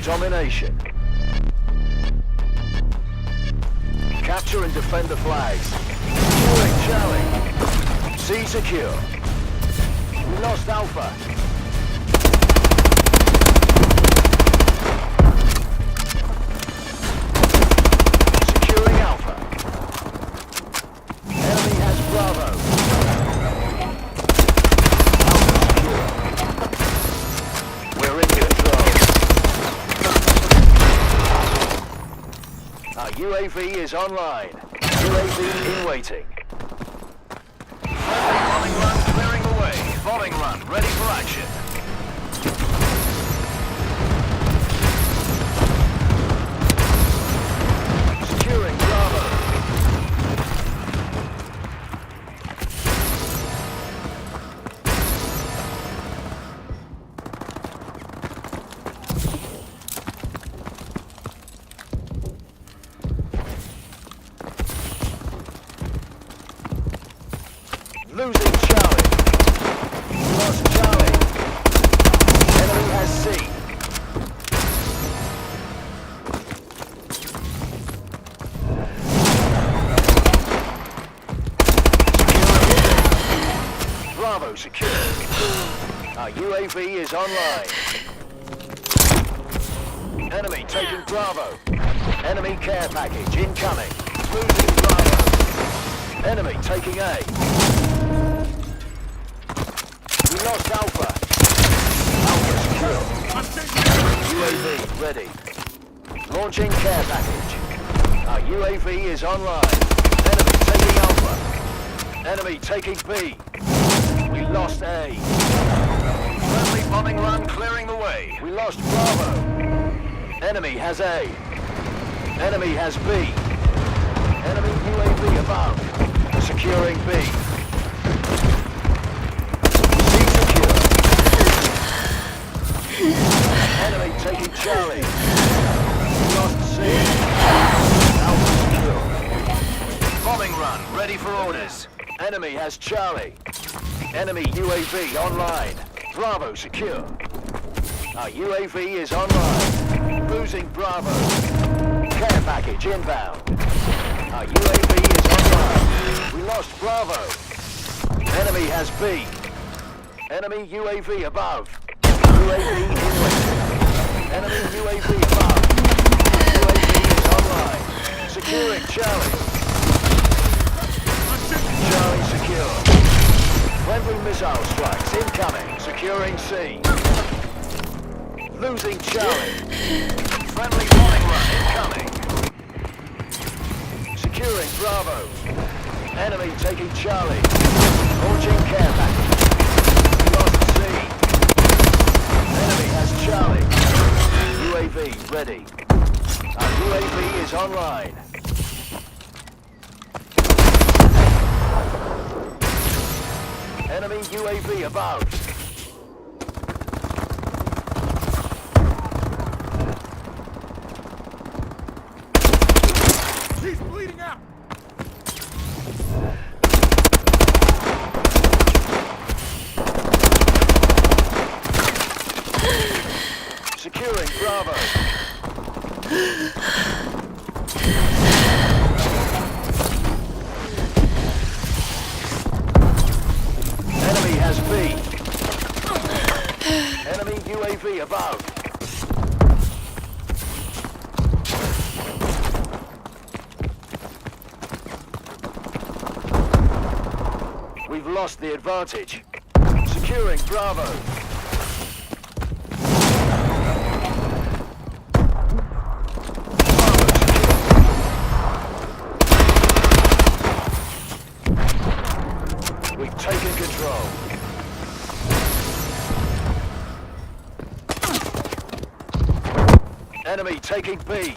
Domination. Capture and defend the flags. Securing Charlie. C secure. We lost Alpha. Securing Alpha. Enemy has Bravo. Alpha secure. We're in control. Our UAV is online. UAV in waiting. Bombing run clearing the way. Bombing run ready for action. Securing Bravo. Losing Charlie. Lost Charlie. Enemy has C. Secure. Bravo secure. Our UAV is online. Enemy taking Bravo. Enemy care package incoming. Losing Bravo. Enemy taking A. We lost Alpha. Alpha secure. UAV ready. Launching care package. Our UAV is online. Enemy taking Alpha. Enemy taking B. We lost A. Friendly bombing run clearing the way. We lost Bravo. Enemy has A. Enemy has B. Enemy UAV above. Securing B. Enemy taking Charlie. Lost C. Alpha secure. Bombing run ready for orders. Enemy has Charlie. Enemy UAV online. Bravo secure. Our UAV is online. Losing Bravo. Care package inbound. Our UAV is online. We lost Bravo. Enemy has B. Enemy UAV above. UAV in waiting. Enemy UAV above. UAV is online. Securing Charlie. Charlie secure. Friendly missile strikes incoming. Securing C. Losing Charlie. Friendly bombing run incoming. Securing Bravo. Enemy taking Charlie. Launching care package. Lost C. Enemy has Charlie. UAV ready. Our UAV is online. Enemy UAV above. He's bleeding out. Securing Bravo. Enemy has B. Enemy UAV above. We've lost the advantage. Securing Bravo. We've taken control. Enemy taking B.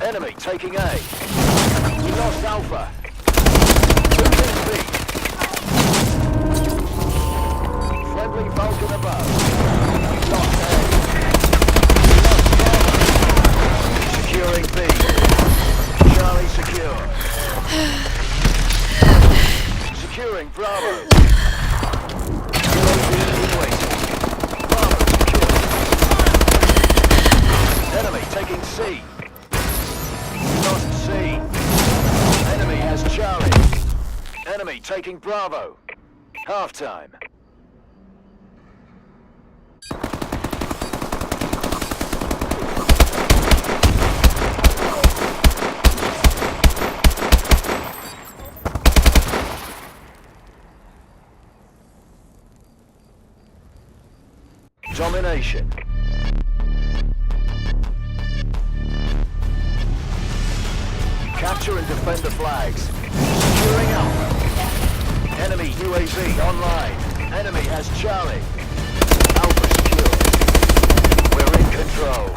Enemy taking A. We lost Alpha. Losing B. Friendly Vulcan above. We lost A. We lost Bravo. Securing B. Charlie secure. Securing Bravo. UAV in waiting. Bravo secure. C. We lost C. Enemy has Charlie. Enemy taking Bravo. Halftime. Domination. Capture and defend the flags. Securing Alpha. Enemy UAV online. Enemy has Charlie. Alpha secure. We're in control.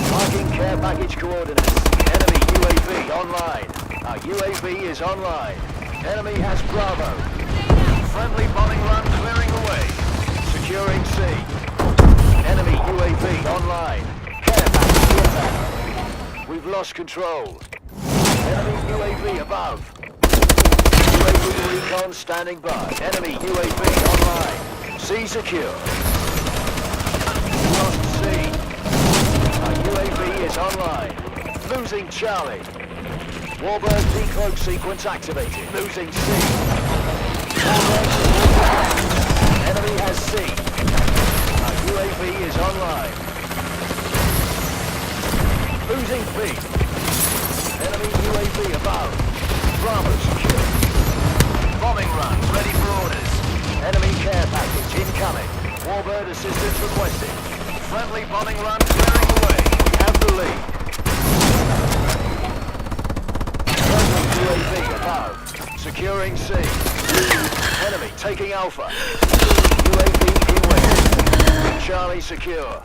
Marking care package coordinates. Enemy UAV online. Our UAV is online. Enemy has Bravo. Friendly bombing run clearing the way. Securing C. Enemy UAV online. Care package inbound. We've lost control. Enemy UAV above. UAV recon standing by. Enemy UAV online. C secure. Lost C. Our UAV is online. Losing Charlie. Warbird decloak sequence activated. Losing C. Enemy has C. Our UAV is online. Losing B. Enemy UAV above. Bravo secure. Bombing run ready for orders. Enemy care package incoming. Warbird assistance requested. Friendly bombing run clearing the way. We have the lead. Friendly UAV above. Securing C. Enemy taking Alpha. UAV in waiting. Charlie secure.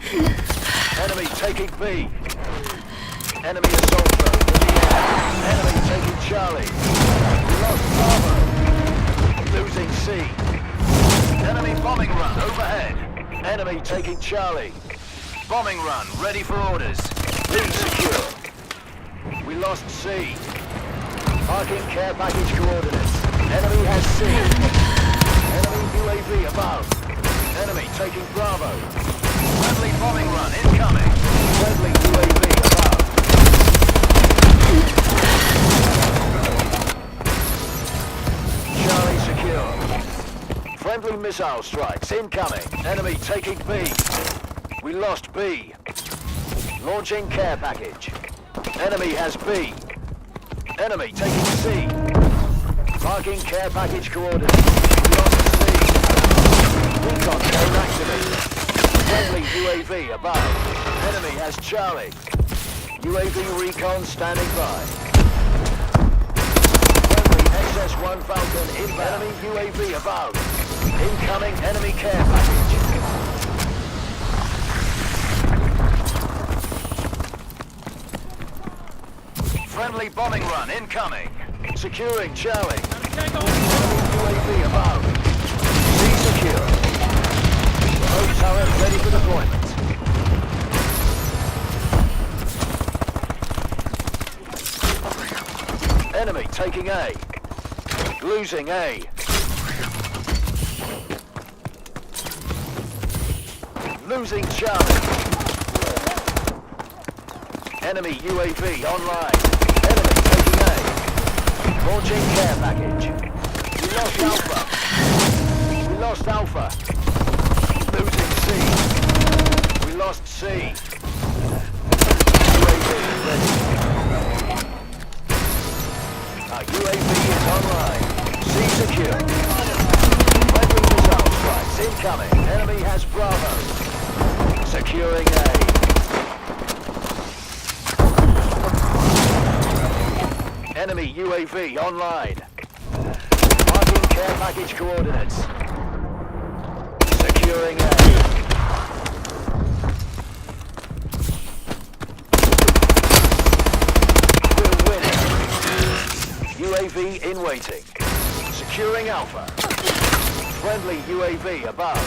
Enemy taking B. Enemy assault drone in the air. Enemy taking Charlie. We lost Bravo. Losing C. Enemy bombing run overhead. Enemy taking Charlie. Bombing run ready for orders. B secure. We lost C. Marking care package coordinates. Enemy has C. Enemy UAV above. Enemy taking Bravo. Friendly bombing run incoming. Friendly UAV above. Charlie secure. Friendly missile strikes incoming. Enemy taking B. We lost B. Launching care package. Enemy has B. Enemy taking C. Marking care package coordinates. We lost C. Recon drone activated. Friendly UAV above. Enemy has Charlie. UAV recon standing by. Friendly XS-1 Falcon inbound. Enemy UAV above. Incoming enemy care package. Friendly bombing run incoming. Securing Charlie. Enemy UAV above. C secure. Remote turret ready for deployment. Enemy taking A. Losing A. Losing Charlie. Enemy UAV online. Enemy taking A. Launching care package. We lost Alpha. We lost Alpha. Losing C. We lost C. UAV ready. Our UAV is online. C secure. Friendly missile strikes incoming. Enemy has Bravo. Securing A. Enemy UAV online. Marking care package coordinates. Securing A. We're winning. UAV in waiting. Securing Alpha. Friendly UAV above.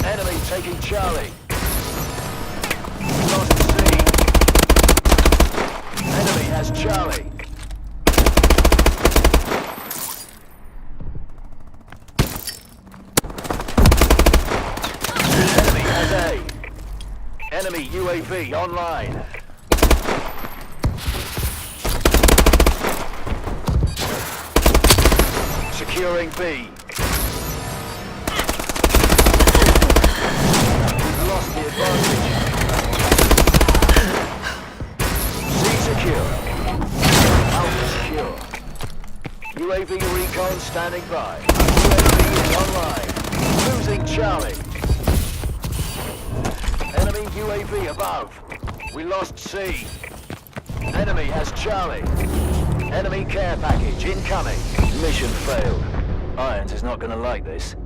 Enemy taking Charlie. Lost C. Enemy has Charlie. Enemy has A. Enemy UAV online. Securing B. We've lost the advantage. C secure. Alpha secure. UAV recon standing by. UAV is online. Losing Charlie. Enemy UAV above. We lost C. Enemy has Charlie. Enemy care package incoming. Mission failed. Irons is not gonna like this.